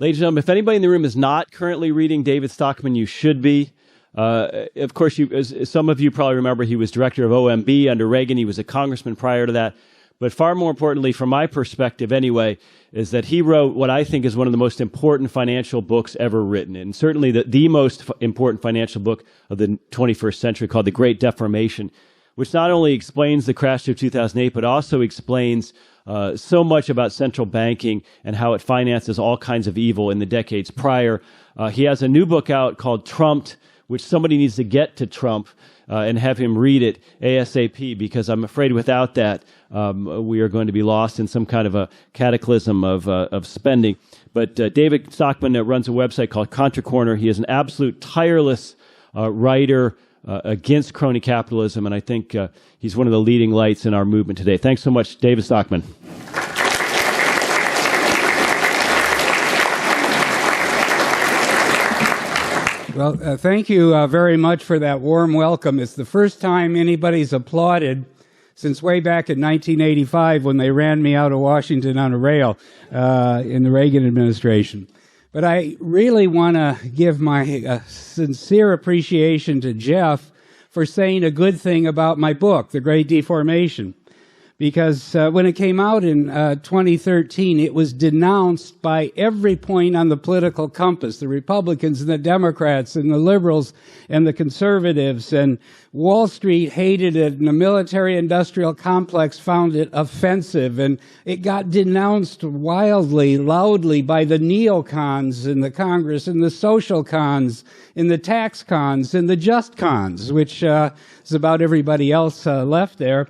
Ladies and gentlemen, if anybody in the room is not currently reading David Stockman, you should be. Of course, as some of you probably remember, he was director of OMB under Reagan. He was a congressman prior to that. But far more importantly, from my perspective anyway, is that he wrote what I think is one of the most important financial books ever written, and certainly the most important financial book of the 21st century, called The Great Deformation, which not only explains the crash of 2008, but also explains so much about central banking and how it finances all kinds of evil in the decades prior. He has a new book out called Trumped, which somebody needs to get to Trump and have him read it ASAP, because I'm afraid without that, we are going to be lost in some kind of a cataclysm of spending. But David Stockman runs a website called Contra Corner. He is an absolute tireless writer against crony capitalism, and I think he's one of the leading lights in our movement today. Thanks so much, David Stockman. Well, thank you very much for that warm welcome. It's the first time anybody's applauded since way back in 1985 when they ran me out of Washington on a rail in the Reagan administration. But I really want to give my sincere appreciation to Jeff for saying a good thing about my book, The Great Deformation. Because when it came out in 2013, it was denounced by every point on the political compass, the Republicans and the Democrats and the liberals and the conservatives, and Wall Street hated it, and the military-industrial complex found it offensive, and it got denounced wildly, loudly by the neocons in the Congress and the social cons and the tax cons and the just cons, which is about everybody else left there.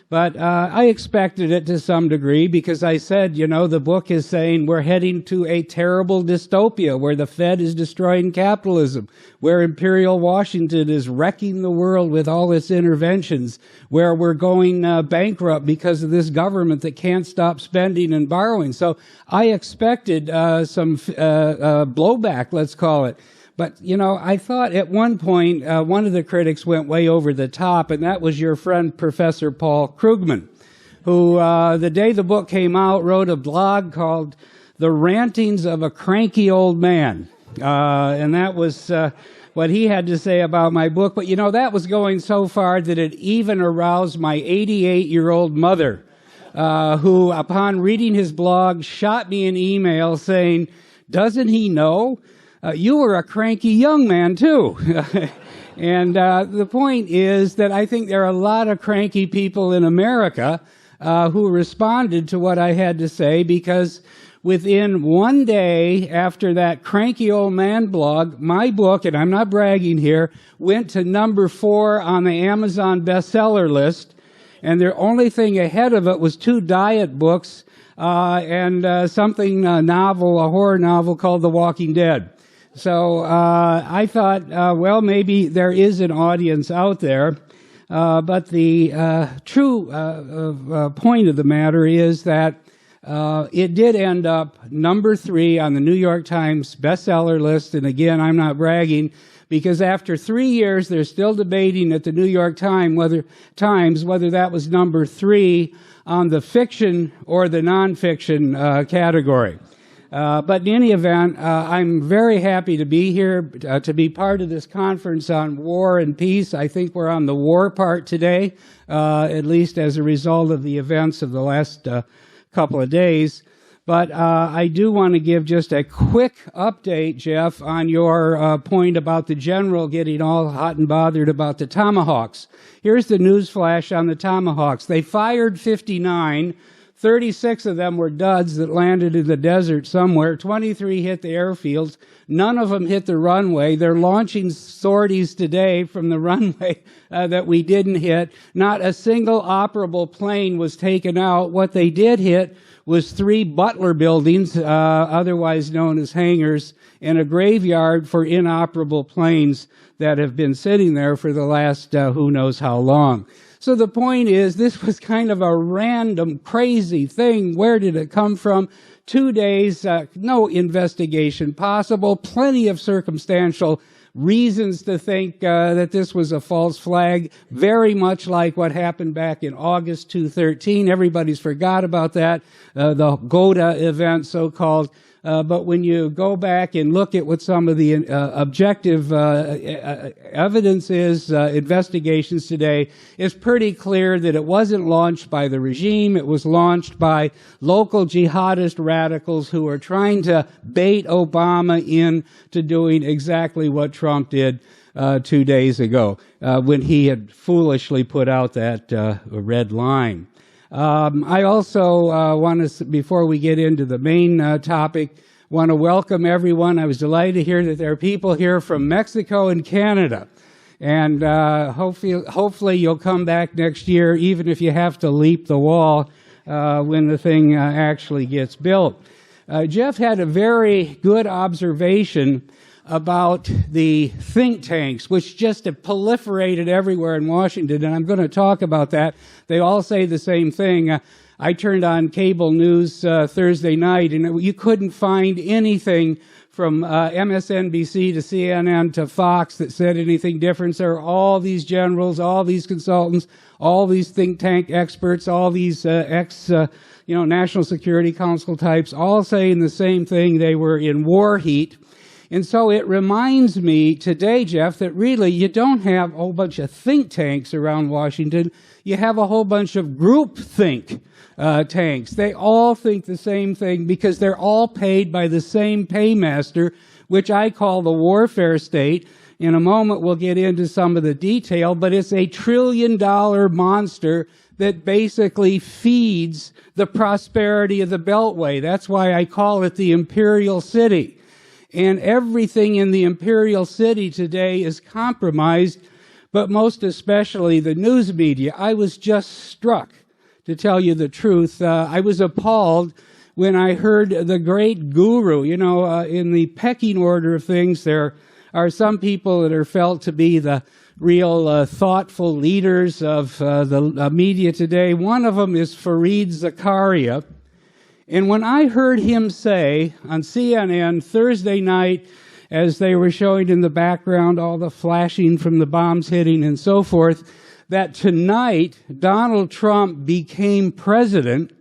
But I expected it to some degree, because I said, you know, the book is saying we're heading to a terrible dystopia where the Fed is destroying capitalism, where Imperial Washington is wrecking the world with all its interventions, where we're going bankrupt because of this government that can't stop spending and borrowing. So I expected some blowback, let's call it. But, you know, I thought at one point one of the critics went way over the top, and that was your friend Professor Paul Krugman, who the day the book came out wrote a blog called The Rantings of a Cranky Old Man. And that was what he had to say about my book. But, you know, that was going so far that it even aroused my 88-year-old mother, who, upon reading his blog, shot me an email saying, "Doesn't he know? You were a cranky young man, too." And the point is that I think there are a lot of cranky people in America who responded to what I had to say, because within one day after that cranky old man blog, my book, and I'm not bragging here, went to number 4 on the Amazon bestseller list. And the only thing ahead of it was 2 diet books and something novel, a horror novel called The Walking Dead. So I thought, well, maybe there is an audience out there. But the true point of the matter is that it did end up number 3 on the New York Times bestseller list. And again, I'm not bragging, because after 3 years, they're still debating at the New York Times whether that was number 3 on the fiction or the nonfiction category. But in any event, I'm very happy to be here, to be part of this conference on war and peace. I think we're on the war part today, at least as a result of the events of the last couple of days. But I do want to give just a quick update, Jeff, on your point about the general getting all hot and bothered about the Tomahawks. Here's the news flash on the Tomahawks. They fired 59. 36 of them were duds that landed in the desert somewhere. 23 hit the airfields. None of them hit the runway. They're launching sorties today from the runway that we didn't hit. Not a single operable plane was taken out. What they did hit was 3 Butler buildings, otherwise known as hangars, and a graveyard for inoperable planes that have been sitting there for the last who knows how long. So the point is, this was kind of a random, crazy thing. Where did it come from? 2 days, no investigation possible, plenty of circumstantial reasons to think that this was a false flag, very much like what happened back in August 2013. Everybody's forgot about that, the Goda event, so-called. But when you go back and look at what some of the objective evidence is, investigations today, it's pretty clear that it wasn't launched by the regime. It was launched by local jihadist radicals who are trying to bait Obama into doing exactly what Trump did 2 days ago when he had foolishly put out that red line. I also want to, before we get into the main topic, want to welcome everyone. I was delighted to hear that there are people here from Mexico and Canada. And hopefully you'll come back next year, even if you have to leap the wall when the thing actually gets built. Jeff had a very good observation about the think tanks, which just have proliferated everywhere in Washington, and I'm going to talk about that. They all say the same thing. I turned on cable news Thursday night, and you couldn't find anything from MSNBC to CNN to Fox that said anything different. There are all these generals, all these consultants, all these think tank experts, all these National Security Council types, all saying the same thing. They were in war heat. And so it reminds me today, Jeff, that really you don't have a whole bunch of think tanks around Washington. You have a whole bunch of group think tanks. They all think the same thing because they're all paid by the same paymaster, which I call the warfare state. In a moment, we'll get into some of the detail, but it's a $1 trillion monster that basically feeds the prosperity of the Beltway. That's why I call it the Imperial City. And everything in the Imperial City today is compromised, but most especially the news media. I was just struck, to tell you the truth. I was appalled when I heard the great guru. In the pecking order of things, there are some people that are felt to be the real thoughtful leaders of the media today. One of them is Fareed Zakaria. And when I heard him say on CNN Thursday night, as they were showing in the background all the flashing from the bombs hitting and so forth, that tonight Donald Trump became president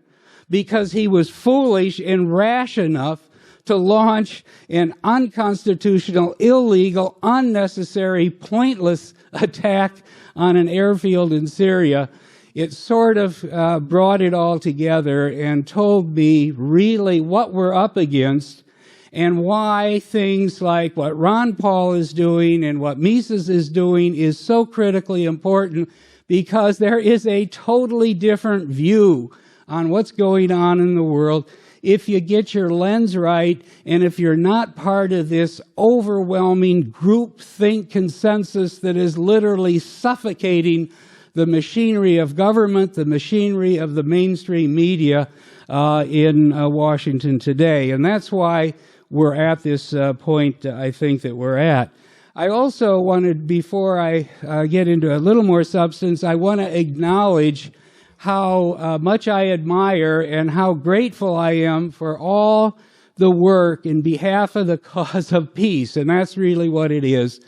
because he was foolish and rash enough to launch an unconstitutional, illegal, unnecessary, pointless attack on an airfield in Syria, it sort of brought it all together and told me really what we're up against and why things like what Ron Paul is doing and what Mises is doing is so critically important, because there is a totally different view on what's going on in the world if you get your lens right, and if you're not part of this overwhelming groupthink consensus that is literally suffocating the machinery of government, the machinery of the mainstream media in Washington today. And that's why we're at this point, I think, that we're at. I also wanted, before I get into a little more substance, I want to acknowledge how much I admire and how grateful I am for all the work in behalf of the cause of peace. And that's really what it is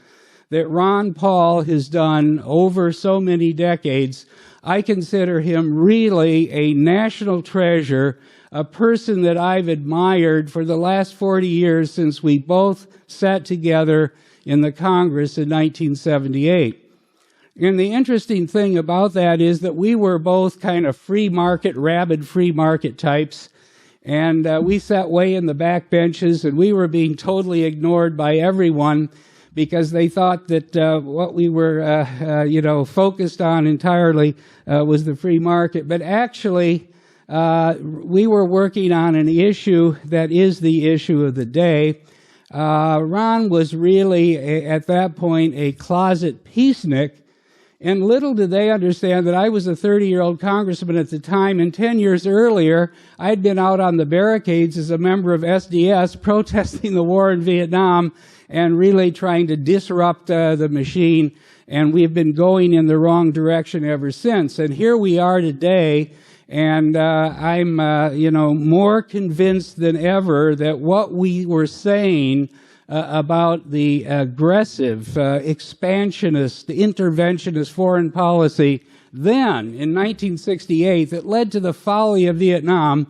that Ron Paul has done over so many decades. I consider him really a national treasure, a person that I've admired for the last 40 years since we both sat together in the Congress in 1978. And the interesting thing about that is that we were both kind of free market, rabid free market types, and we sat way in the back benches, and we were being totally ignored by everyone because they thought that what we were, focused on entirely was the free market. But actually, we were working on an issue that is the issue of the day. Ron was really, at that point, a closet peacenik, and little did they understand that I was a 30-year-old congressman at the time, and 10 years earlier, I'd been out on the barricades as a member of SDS protesting the war in Vietnam and really trying to disrupt the machine, and we've been going in the wrong direction ever since. And here we are today, and I'm more convinced than ever that what we were saying about the aggressive, expansionist, interventionist foreign policy then in 1968 that led to the folly of Vietnam,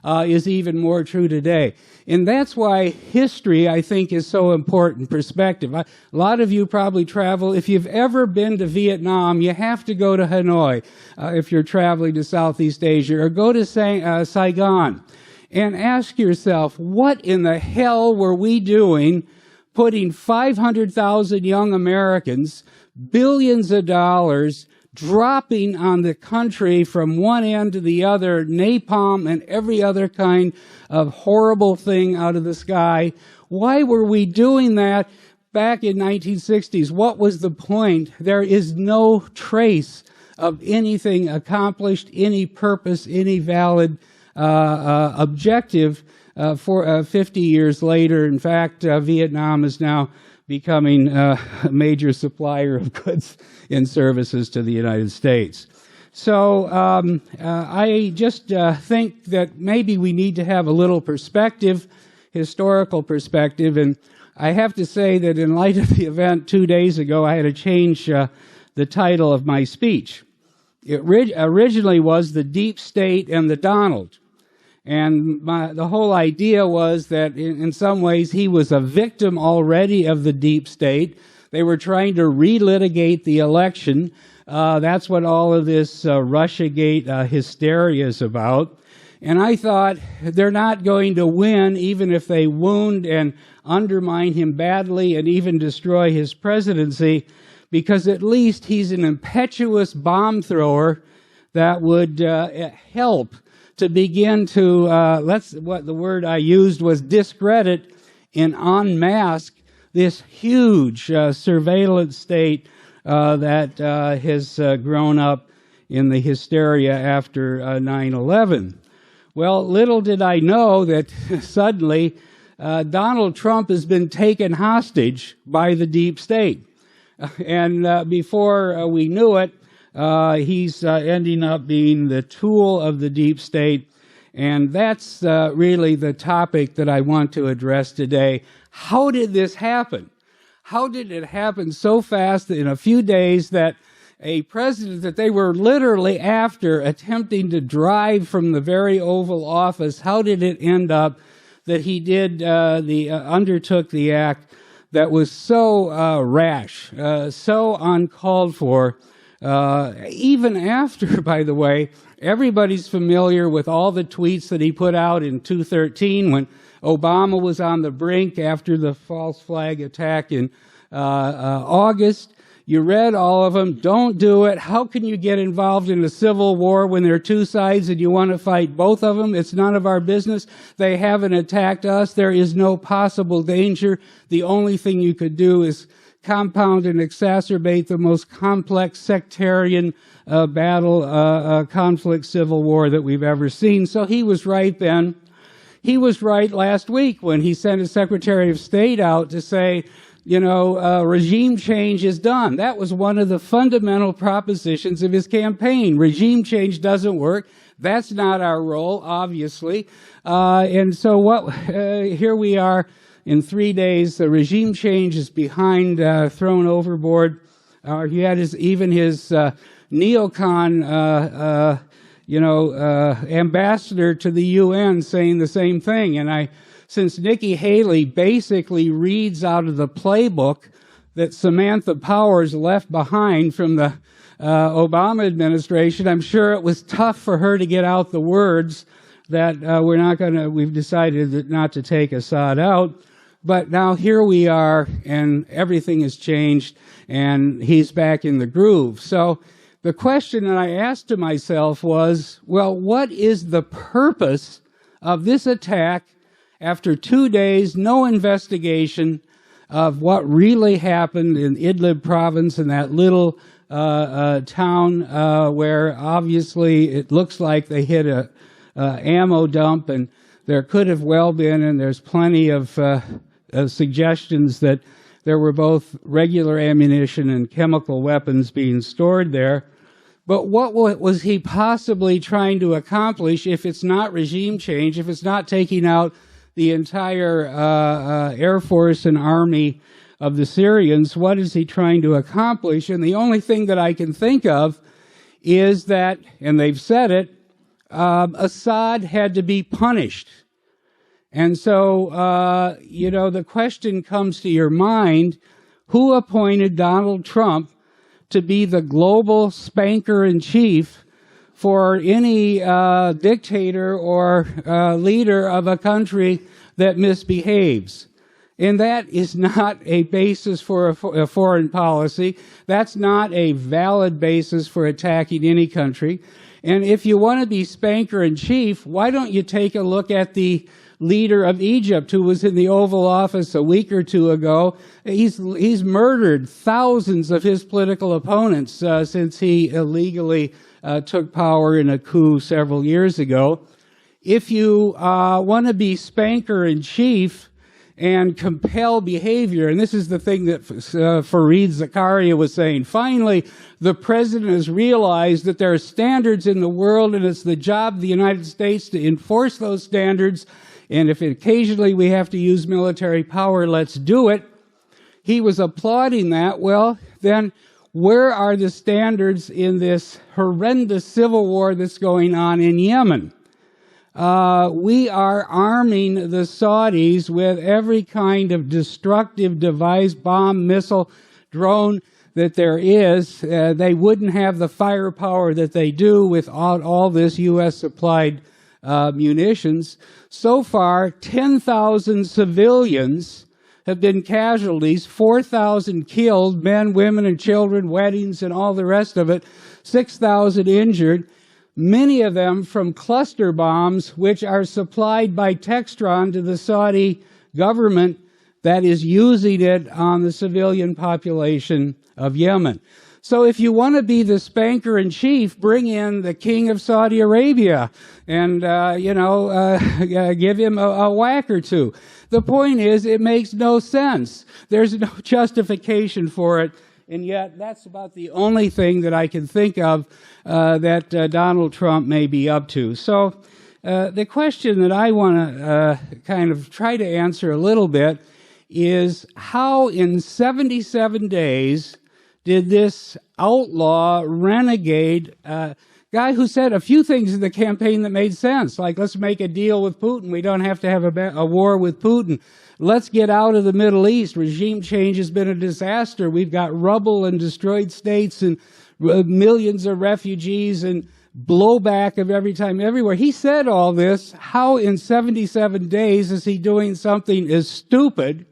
is even more true today. And that's why history, I think, is so important, perspective. A lot of you probably travel. If you've ever been to Vietnam, you have to go to Hanoi if you're traveling to Southeast Asia, or go to Saigon and ask yourself, what in the hell were we doing putting 500,000 young Americans, billions of dollars, dropping on the country from one end to the other, napalm and every other kind of horrible thing out of the sky? Why were we doing that back in 1960s? What was the point? There is no trace of anything accomplished, any purpose, any valid objective for 50 years later. In fact, Vietnam is now becoming a major supplier of goods and services to the United States. So I just think that maybe we need to have a little perspective, historical perspective, and I have to say that in light of the event 2 days ago, I had to change the title of my speech. It originally was The Deep State and the Donald. And the whole idea was that in some ways he was a victim already of the deep state. They were trying to relitigate the election. That's what all of this Russiagate hysteria is about. And I thought they're not going to win even if they wound and undermine him badly and even destroy his presidency, because at least he's an impetuous bomb thrower that would help to begin to, what the word I used was discredit and unmask this huge surveillance state that has grown up in the hysteria after 9/11. Well, little did I know that suddenly Donald Trump has been taken hostage by the deep state. And before we knew it, he's ending up being the tool of the deep state. And that's really the topic that I want to address today. How did this happen? How did it happen so fast in a few days that a president that they were literally after attempting to drive from the very Oval Office, how did it end up that he did undertook the act that was so rash, so uncalled for? Even after, by the way, everybody's familiar with all the tweets that he put out in 2013 when Obama was on the brink after the false flag attack in August. You read all of them. Don't do it. How can you get involved in a civil war when there are two sides and you want to fight both of them? It's none of our business. They haven't attacked us. There is no possible danger. The only thing you could do is compound and exacerbate the most complex sectarian battle, conflict, civil war that we've ever seen. So he was right then. He was right last week when he sent his Secretary of State out to say, regime change is done. That was one of the fundamental propositions of his campaign. Regime change doesn't work. That's not our role, obviously. And so here we are. In 3 days, the regime change is behind, thrown overboard. He had his neocon, ambassador to the UN saying the same thing. And since Nikki Haley basically reads out of the playbook that Samantha Powers left behind from the Obama administration, I'm sure it was tough for her to get out the words that we've decided not to take Assad out. But now here we are, and everything has changed, and he's back in the groove. So the question that I asked to myself was, well, what is the purpose of this attack after 2 days, no investigation of what really happened in Idlib province, in that little town where obviously it looks like they hit a ammo dump, and there could have well been, and there's plenty of suggestions that there were both regular ammunition and chemical weapons being stored there. But what was he possibly trying to accomplish if it's not regime change, if it's not taking out the entire Air Force and Army of the Syrians? What is he trying to accomplish? And the only thing that I can think of is that, and they've said it, Assad had to be punished. And so, the question comes to your mind, who appointed Donald Trump to be the global spanker-in-chief for any dictator or leader of a country that misbehaves? And that is not a basis for a foreign policy. That's not a valid basis for attacking any country. And if you want to be spanker-in-chief, why don't you take a look at the leader of Egypt, who was in the Oval Office a week or two ago? He's murdered thousands of his political opponents since he illegally took power in a coup several years ago. If you want to be spanker-in-chief and compel behavior, and this is the thing that Fareed Zakaria was saying, finally, the president has realized that there are standards in the world, and it's the job of the United States to enforce those standards, and if occasionally we have to use military power, let's do it. He was applauding that. Well, then where are the standards in this horrendous civil war that's going on in Yemen? We are arming the Saudis with every kind of destructive device, bomb, missile, drone that there is. They wouldn't have the firepower that they do without all this U.S.-supplied munitions. So far, 10,000 civilians have been casualties, 4,000 killed, men, women, and children, weddings, and all the rest of it, 6,000 injured. Many of them from cluster bombs, which are supplied by Textron to the Saudi government that is using it on the civilian population of Yemen. So if you want to be the spanker-in-chief, bring in the king of Saudi Arabia and, give him a whack or two. The point is, it makes no sense. There's no justification for it. And yet, that's about the only thing that I can think of that Donald Trump may be up to. So the question that I want to kind of try to answer a little bit is, how in 77 days did this outlaw, renegade, guy who said a few things in the campaign that made sense, like let's make a deal with Putin, we don't have to have a war with Putin, let's get out of the Middle East, regime change has been a disaster, we've got rubble and destroyed states and millions of refugees and blowback of every time everywhere. He said all this. How in 77 days is he doing something as stupid,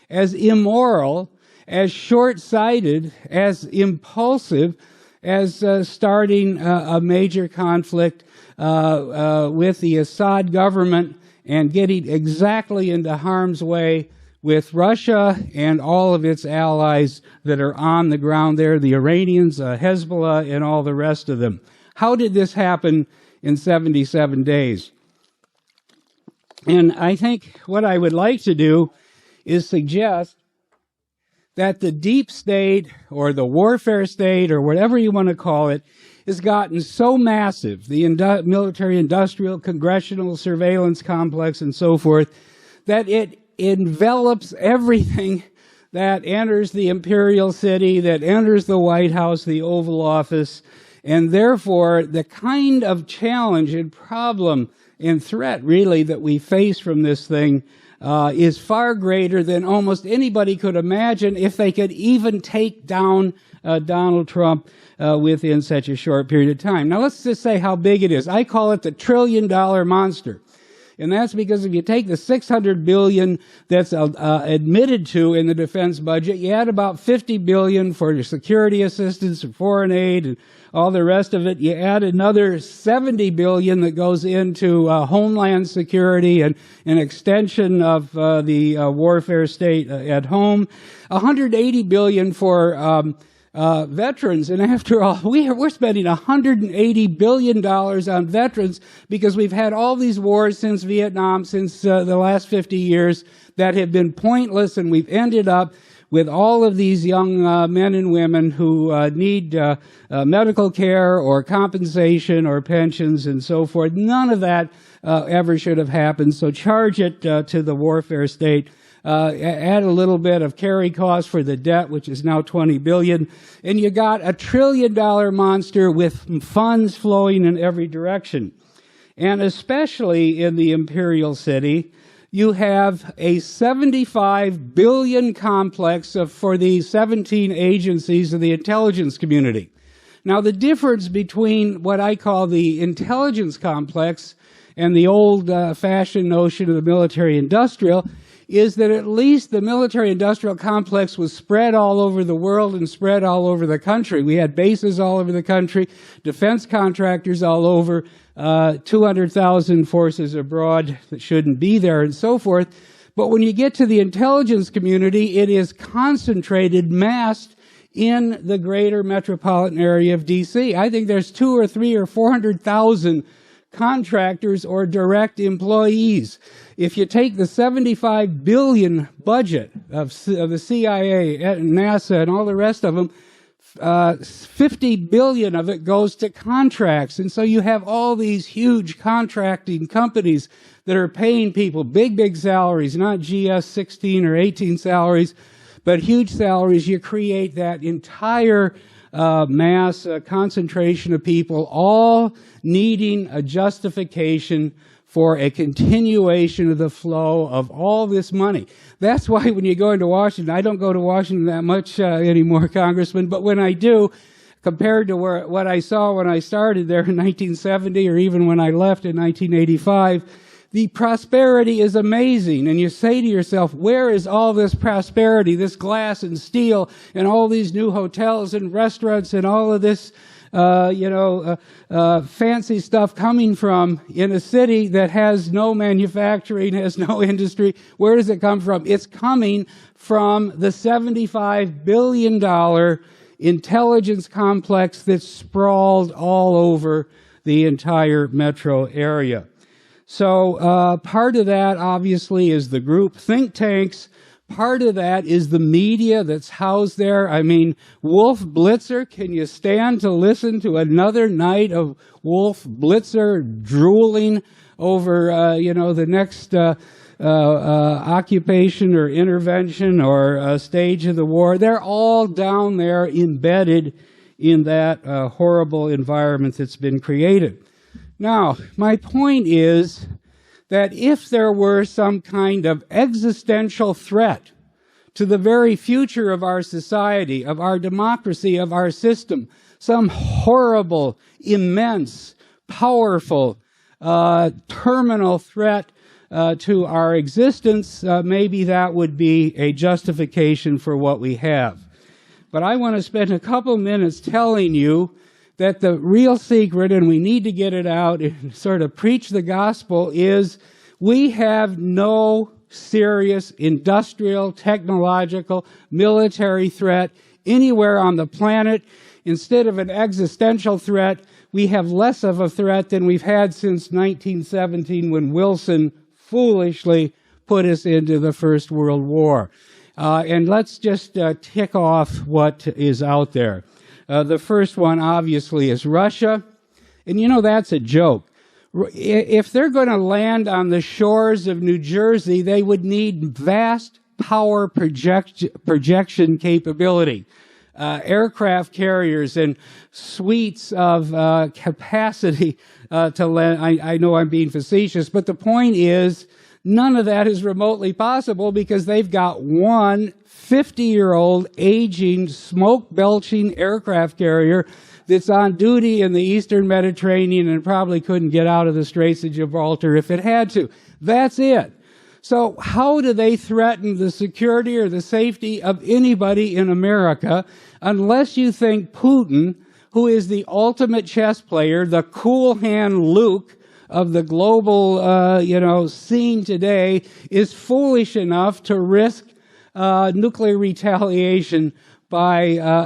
as immoral, as short-sighted, as impulsive as starting a major conflict with the Assad government and getting exactly into harm's way with Russia and all of its allies that are on the ground there, the Iranians, Hezbollah, and all the rest of them? How did this happen in 77 days? And I think what I would like to do is suggest that the deep state or the warfare state or whatever you want to call it has gotten so massive, the military, industrial, congressional surveillance complex and so forth, that it envelops everything that enters the imperial city, that enters the White House, the Oval Office, and therefore the kind of challenge and problem and threat really that we face from this thing is far greater than almost anybody could imagine if they could even take down Donald Trump within such a short period of time. Now let's just say how big it is. I call it the $1 trillion monster. And that's because if you take the $600 billion that's admitted to in the defense budget, you add about $50 billion for security assistance and foreign aid and all the rest of it. You add another $70 billion that goes into homeland security and an extension of the warfare state at home. $180 billion for veterans, and after all, we're spending $180 billion on veterans because we've had all these wars since Vietnam, since the last 50 years that have been pointless, and we've ended up with all of these young men and women who need medical care or compensation or pensions and so forth. None of that ever should have happened, so charge it to the warfare state. Add a little bit of carry cost for the debt, which is now $20 billion, and you got a $1 trillion monster with funds flowing in every direction. And especially in the Imperial City, you have a 75 billion complex for the 17 agencies of the intelligence community. Now, the difference between what I call the intelligence complex and the old-fashioned notion of the military-industrial is that at least the military-industrial complex was spread all over the world and spread all over the country. We had bases all over the country, defense contractors all over, 200,000 forces abroad that shouldn't be there, and so forth. But when you get to the intelligence community, it is concentrated, massed in the greater metropolitan area of D.C. I think there's 2 or 3 or 400,000 contractors or direct employees. If you take the 75 billion budget of the CIA and NASA and all the rest of them, 50 billion of it goes to contracts. And so you have all these huge contracting companies that are paying people big salaries, not GS 16 or 18 salaries, but huge salaries. You create that entire mass concentration of people all needing a justification for a continuation of the flow of all this money. That's why when you go into Washington, I don't go to Washington that much anymore, Congressman, but when I do, compared to what I saw when I started there in 1970 or even when I left in 1985, the prosperity is amazing. And you say to yourself, where is all this prosperity, this glass and steel, and all these new hotels and restaurants and all of this, fancy stuff coming from in a city that has no manufacturing, has no industry? Where does it come from? It's coming from the $75 billion intelligence complex that's sprawled all over the entire metro area. So part of that, obviously, is the group think tanks. Part of that is the media that's housed there. I mean, Wolf Blitzer, can you stand to listen to another night of Wolf Blitzer drooling over, the next occupation or intervention or stage of the war? They're all down there embedded in that horrible environment that's been created. Now, my point is that if there were some kind of existential threat to the very future of our society, of our democracy, of our system, some horrible, immense, powerful, terminal threat to our existence, maybe that would be a justification for what we have. But I want to spend a couple minutes telling you that the real secret, and we need to get it out and sort of preach the gospel, is we have no serious industrial, technological, military threat anywhere on the planet. Instead of an existential threat, we have less of a threat than we've had since 1917 when Wilson foolishly put us into the First World War. And let's just tick off what is out there. The first one, obviously, is Russia. And that's a joke. If they're going to land on the shores of New Jersey, they would need vast power projection capability, aircraft carriers and suites of capacity to land. I know I'm being facetious, but the point is none of that is remotely possible because they've got one 50-year-old aging, smoke-belching aircraft carrier that's on duty in the Eastern Mediterranean and probably couldn't get out of the Straits of Gibraltar if it had to. That's it. So how do they threaten the security or the safety of anybody in America unless you think Putin, who is the ultimate chess player, the cool hand Luke of the global, scene today, is foolish enough to risk nuclear retaliation by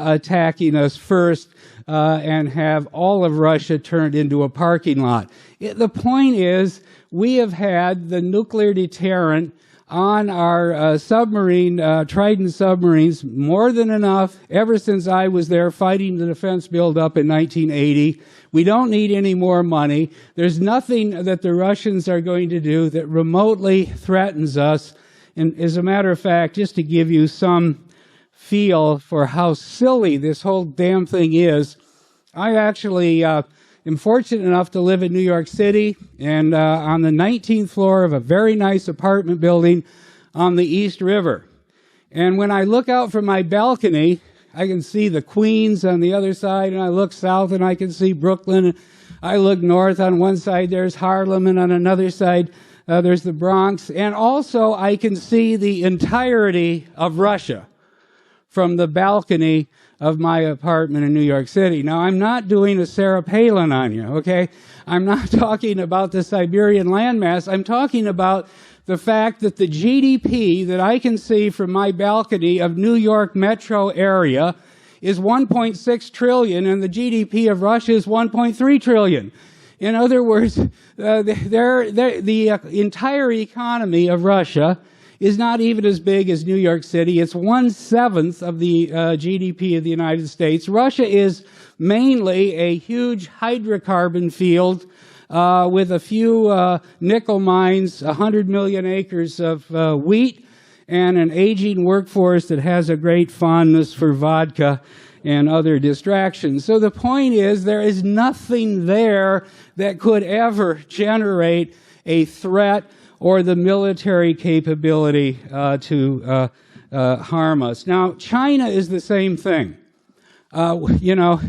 attacking us first and have all of Russia turned into a parking lot. The point is, we have had the nuclear deterrent on our submarine, Trident submarines, more than enough ever since I was there fighting the defense buildup in 1980. We don't need any more money. There's nothing that the Russians are going to do that remotely threatens us. And as a matter of fact, just to give you some feel for how silly this whole damn thing is, I actually am fortunate enough to live in New York City and on the 19th floor of a very nice apartment building on the East River. And when I look out from my balcony, I can see the Queens on the other side, and I look south and I can see Brooklyn. And I look north. On one side there's Harlem, and on another side there's the Bronx. And also I can see the entirety of Russia from the balcony of my apartment in New York City. Now, I'm not doing a Sarah Palin on you, okay? I'm not talking about the Siberian landmass. I'm talking about the fact that the GDP that I can see from my balcony of New York metro area is 1.6 trillion, and the GDP of Russia is 1.3 trillion. In other words, the entire economy of Russia is not even as big as New York City. It's 1/7 of the GDP of the United States. Russia is mainly a huge hydrocarbon field with a few nickel mines, 100 million acres of wheat, and an aging workforce that has a great fondness for vodka and other distractions. So the point is, there is nothing there that could ever generate a threat or the military capability to harm us. Now, China is the same thing. You know,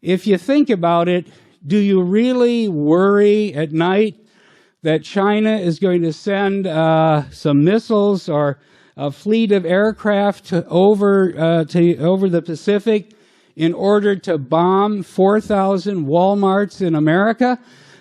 if you think about it, do you really worry at night that China is going to send some missiles or a fleet of aircraft over the Pacific in order to bomb 4,000 Walmarts in America?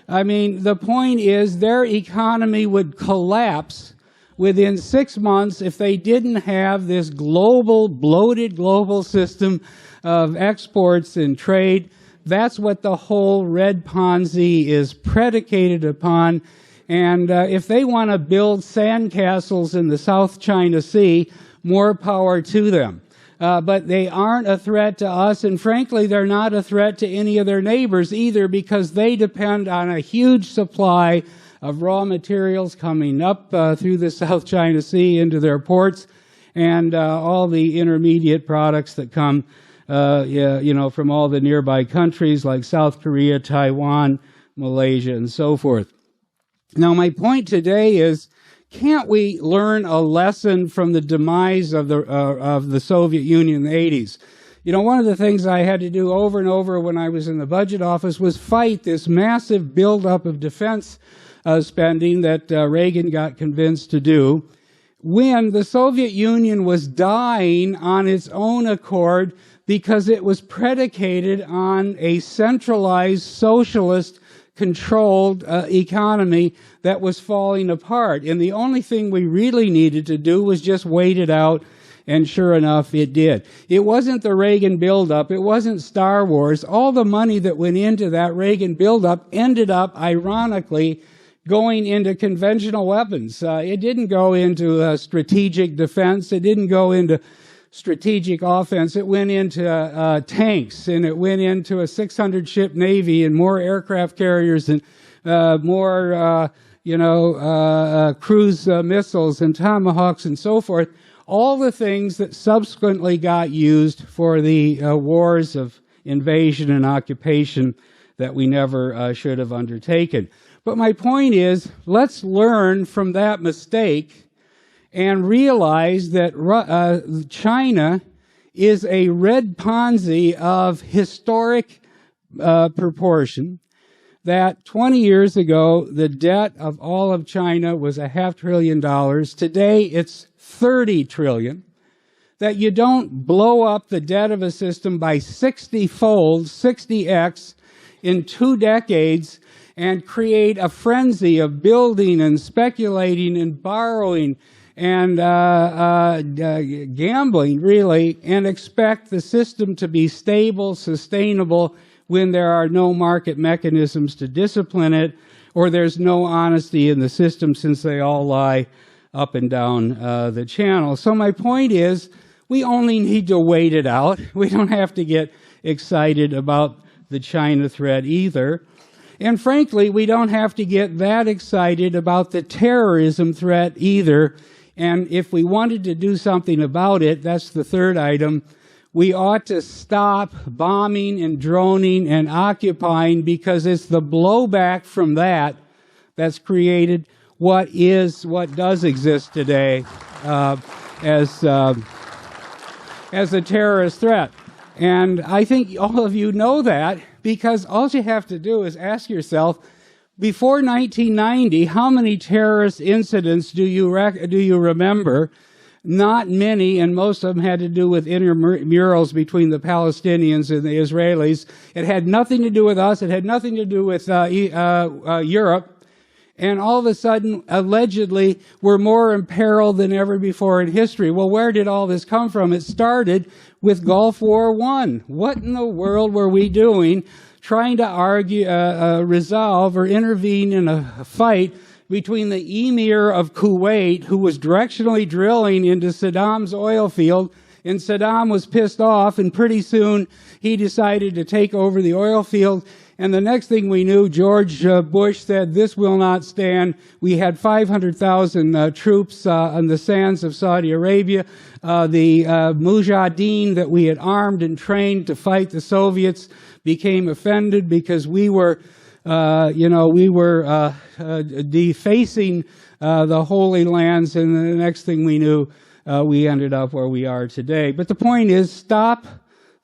I mean, the point is their economy would collapse within 6 months if they didn't have this global, bloated global system of exports and trade. That's what the whole Red Ponzi is predicated upon. And if they want to build sandcastles in the South China Sea, more power to them. But they aren't a threat to us, and frankly, they're not a threat to any of their neighbors either, because they depend on a huge supply of raw materials coming up through the South China Sea into their ports, and all the intermediate products that come from all the nearby countries like South Korea, Taiwan, Malaysia, and so forth. Now, my point today is, can't we learn a lesson from the demise of the Soviet Union in the 80s? You know, one of the things I had to do over and over when I was in the budget office was fight this massive buildup of defense spending that Reagan got convinced to do, when the Soviet Union was dying on its own accord because it was predicated on a centralized socialist controlled economy that was falling apart. And the only thing we really needed to do was just wait it out, and sure enough, it did. It wasn't the Reagan buildup. It wasn't Star Wars. All the money that went into that Reagan buildup ended up, ironically, going into conventional weapons. It didn't go into strategic defense. It didn't go into strategic offense. It went into tanks, and it went into a 600-ship Navy and more aircraft carriers and more, cruise missiles and Tomahawks and so forth. All the things that subsequently got used for the wars of invasion and occupation that we never should have undertaken. But my point is, let's learn from that mistake and realize that China is a red Ponzi of historic proportion, that 20 years ago, the debt of all of China was $500 billion. Today, it's 30 trillion. That you don't blow up the debt of a system by 60-fold, 60x, in 2 decades, and create a frenzy of building and speculating and borrowing and gambling, really, and expect the system to be stable, sustainable, when there are no market mechanisms to discipline it, or there's no honesty in the system, since they all lie up and down the channel. So my point is, we only need to wait it out. We don't have to get excited about the China threat either. And frankly, we don't have to get that excited about the terrorism threat either. And if we wanted to do something about it, that's the third item, we ought to stop bombing and droning and occupying, because it's the blowback from that that's created what does exist today as a terrorist threat. And I think all of you know that, because all you have to do is ask yourself, before 1990, how many terrorist incidents do you remember? Not many, and most of them had to do with intramurals between the Palestinians and the Israelis. It had nothing to do with us. It had nothing to do with Europe. And all of a sudden, allegedly, we're more in peril than ever before in history. Well, where did all this come from? It started with Gulf War I. What in the world were we doing trying to argue, resolve or intervene in a fight between the emir of Kuwait, who was directionally drilling into Saddam's oil field, and Saddam was pissed off, and pretty soon he decided to take over the oil field. And the next thing we knew, George Bush said, "This will not stand." We had 500,000 troops on the sands of Saudi Arabia. The Mujahideen that we had armed and trained to fight the Soviets became offended because we were defacing the Holy Lands, and the next thing we knew, we ended up where we are today. But the point is, stop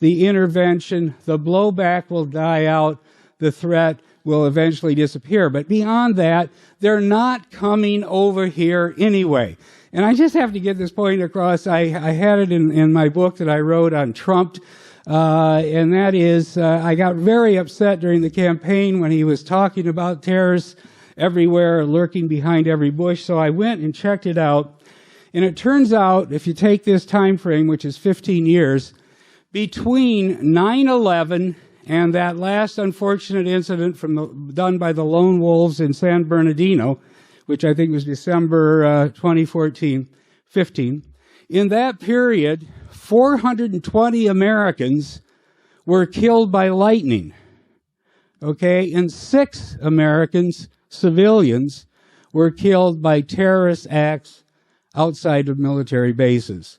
the intervention. The blowback will die out. The threat will eventually disappear. But beyond that, they're not coming over here anyway. And I just have to get this point across. I had it in my book that I wrote on Trump. And that is, I got very upset during the campaign when he was talking about terrorists everywhere, lurking behind every bush. So I went and checked it out. And it turns out, if you take this time frame, which is 15 years, between 9/11 and that last unfortunate incident done by the lone wolves in San Bernardino, which I think was December 2015, in that period, 420 Americans were killed by lightning, okay? And 6 Americans, civilians, were killed by terrorist acts outside of military bases.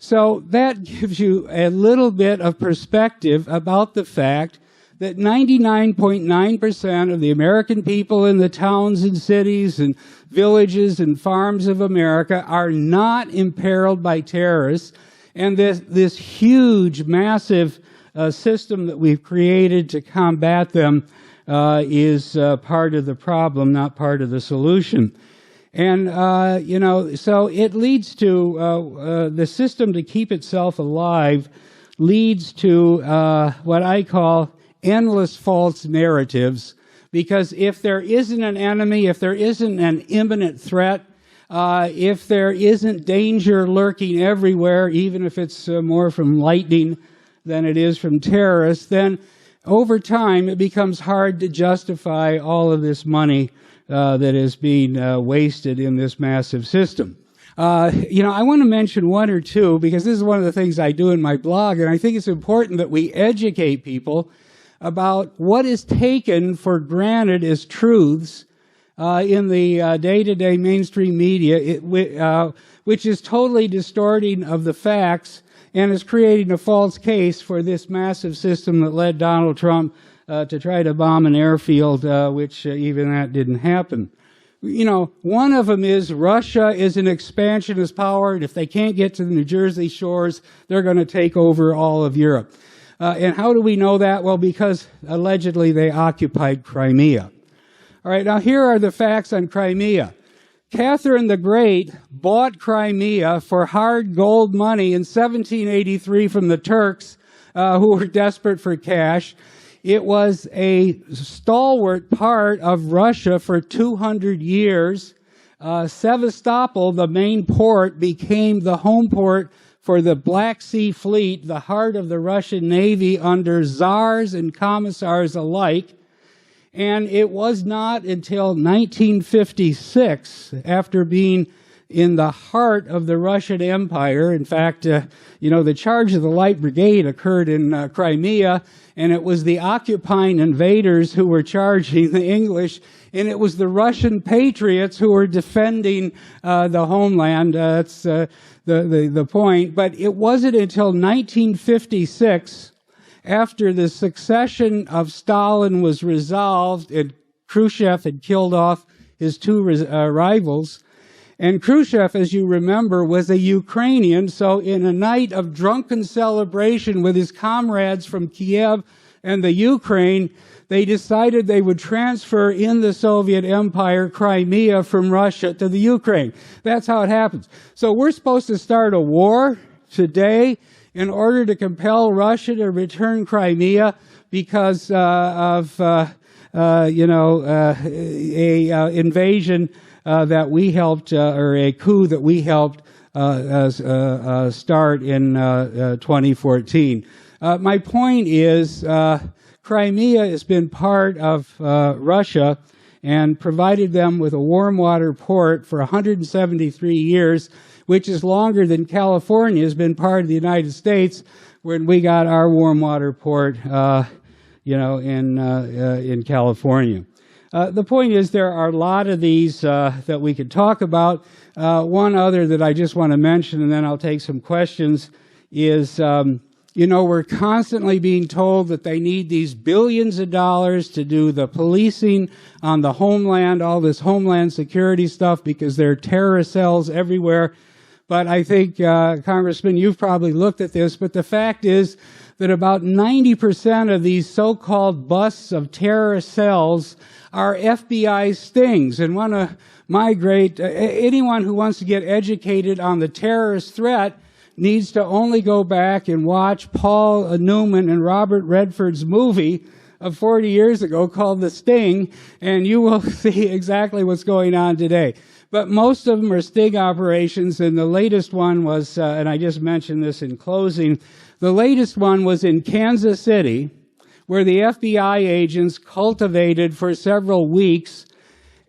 So that gives you a little bit of perspective about the fact that 99.9% of the American people in the towns and cities and villages and farms of America are not imperiled by terrorists. And this huge, massive system that we've created to combat them is part of the problem, not part of the solution. And, so it leads to the system to keep itself alive leads to what I call endless false narratives, because if there isn't an enemy, if there isn't an imminent threat, if there isn't danger lurking everywhere, even if it's more from lightning than it is from terrorists, then over time it becomes hard to justify all of this money that is being wasted in this massive system. I want to mention one or two, because this is one of the things I do in my blog, and I think it's important that we educate people about what is taken for granted as truths in the day-to-day mainstream media, which is totally distorting of the facts and is creating a false case for this massive system that led Donald Trump to try to bomb an airfield, which even that didn't happen. One of them is Russia is an expansionist power, and if they can't get to the New Jersey shores, they're going to take over all of Europe. And how do we know that? Well, because allegedly they occupied Crimea. All right, now here are the facts on Crimea. Catherine the Great bought Crimea for hard gold money in 1783 from the Turks, who were desperate for cash. It was a stalwart part of Russia for 200 years. Sevastopol, the main port, became the home port for the Black Sea Fleet, the heart of the Russian Navy under czars and commissars alike. And it was not until 1956, after being in the heart of the Russian Empire. In fact, the charge of the Light Brigade occurred in Crimea, and it was the occupying invaders who were charging the English, and it was the Russian patriots who were defending the homeland. That's the point. But it wasn't until 1956, after the succession of Stalin was resolved and Khrushchev had killed off his two rivals. And Khrushchev, as you remember, was a Ukrainian, so in a night of drunken celebration with his comrades from Kiev and the Ukraine, they decided they would transfer in the Soviet Empire Crimea from Russia to the Ukraine. That's how it happens. So we're supposed to start a war today in order to compel Russia to return Crimea because of invasion that we helped, or a coup that we helped start in 2014. My point is, Crimea has been part of Russia and provided them with a warm water port for 173 years, which is longer than California has been part of the United States when we got our warm water port, in California. The point is there are a lot of these that we could talk about. One other that I just want to mention, and then I'll take some questions, is, we're constantly being told that they need these billions of dollars to do the policing on the homeland, all this homeland security stuff, because there are terrorist cells everywhere. But I think, Congressman, you've probably looked at this, but the fact is that about 90% of these so-called busts of terrorist cells are FBI stings. And one of my anyone who wants to get educated on the terrorist threat needs to only go back and watch Paul Newman and Robert Redford's movie of 40 years ago called The Sting, and you will see exactly what's going on today. But most of them are sting operations, and the latest one was, and I just mentioned this in closing, the latest one was in Kansas City, where the FBI agents cultivated for several weeks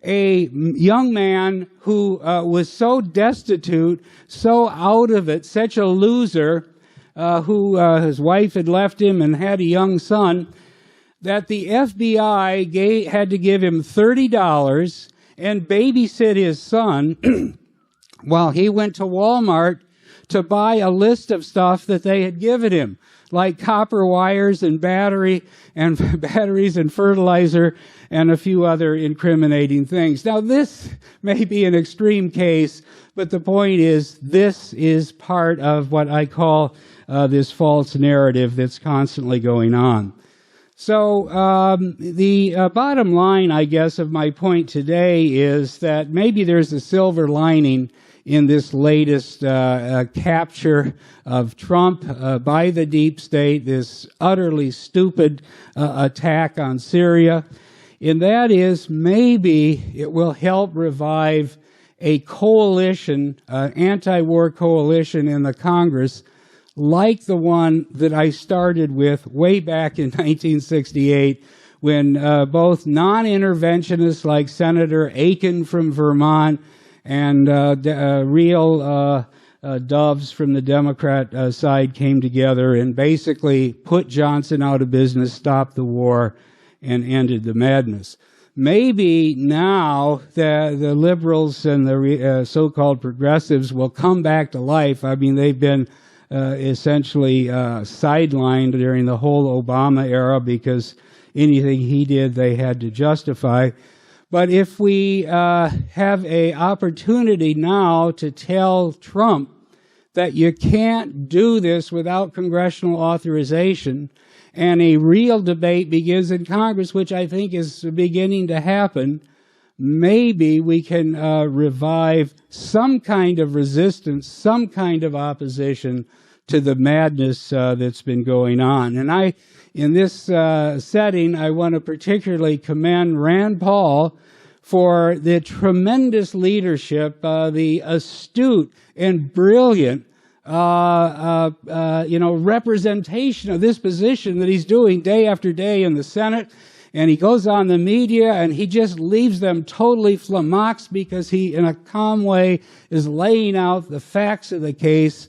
a young man who was so destitute, so out of it, such a loser, who his wife had left him and had a young son, that the FBI had to give him $30 and babysit his son while he went to Walmart to buy a list of stuff that they had given him, like copper wires and batteries and fertilizer and a few other incriminating things. Now, this may be an extreme case, but the point is this is part of what I call this false narrative that's constantly going on. So the bottom line, I guess, of my point today is that maybe there's a silver lining in this latest capture of Trump by the deep state, this utterly stupid attack on Syria. And that is maybe it will help revive a coalition, anti-war coalition in the Congress, like the one that I started with way back in 1968, when both non-interventionists like Senator Aiken from Vermont and real doves from the Democrat side came together and basically put Johnson out of business, stopped the war, and ended the madness. Maybe now the liberals and the so-called progressives will come back to life. I mean, they've been essentially sidelined during the whole Obama era because anything he did they had to justify. But if we have an opportunity now to tell Trump that you can't do this without congressional authorization, and a real debate begins in Congress, which I think is beginning to happen, maybe we can revive some kind of resistance, some kind of opposition to the madness that's been going on. And in this setting, I want to particularly commend Rand Paul for the tremendous leadership, the astute and brilliant, representation of this position that he's doing day after day in the Senate And he goes on the media and he just leaves them totally flummoxed because he, in a calm way, is laying out the facts of the case.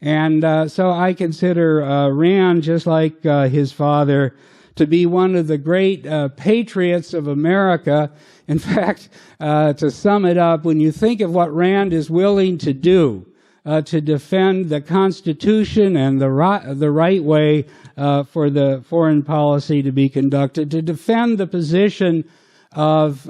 And so I consider Rand, just like his father, to be one of the great patriots of America. In fact, to sum it up, when you think of what Rand is willing to do to defend the Constitution and the right way for the foreign policy to be conducted, to defend the position of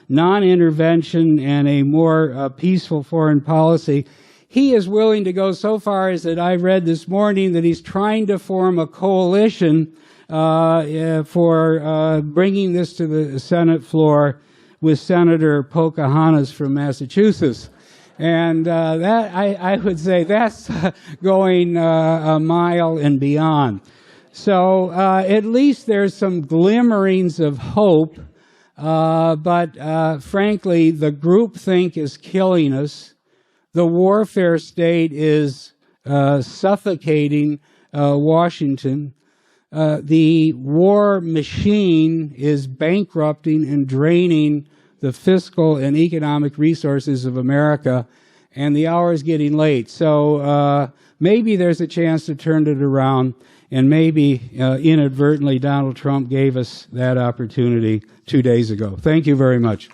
non-intervention and a more peaceful foreign policy, he is willing to go so far as that I read this morning that he's trying to form a coalition for bringing this to the Senate floor with Senator Pocahontas from Massachusetts. And that I would say that's going a mile and beyond. So at least there's some glimmerings of hope, but frankly, the groupthink is killing us. The warfare state is suffocating Washington. The war machine is bankrupting and draining the fiscal and economic resources of America, and the hour is getting late. So maybe there's a chance to turn it around, and maybe inadvertently Donald Trump gave us that opportunity 2 days ago. Thank you very much.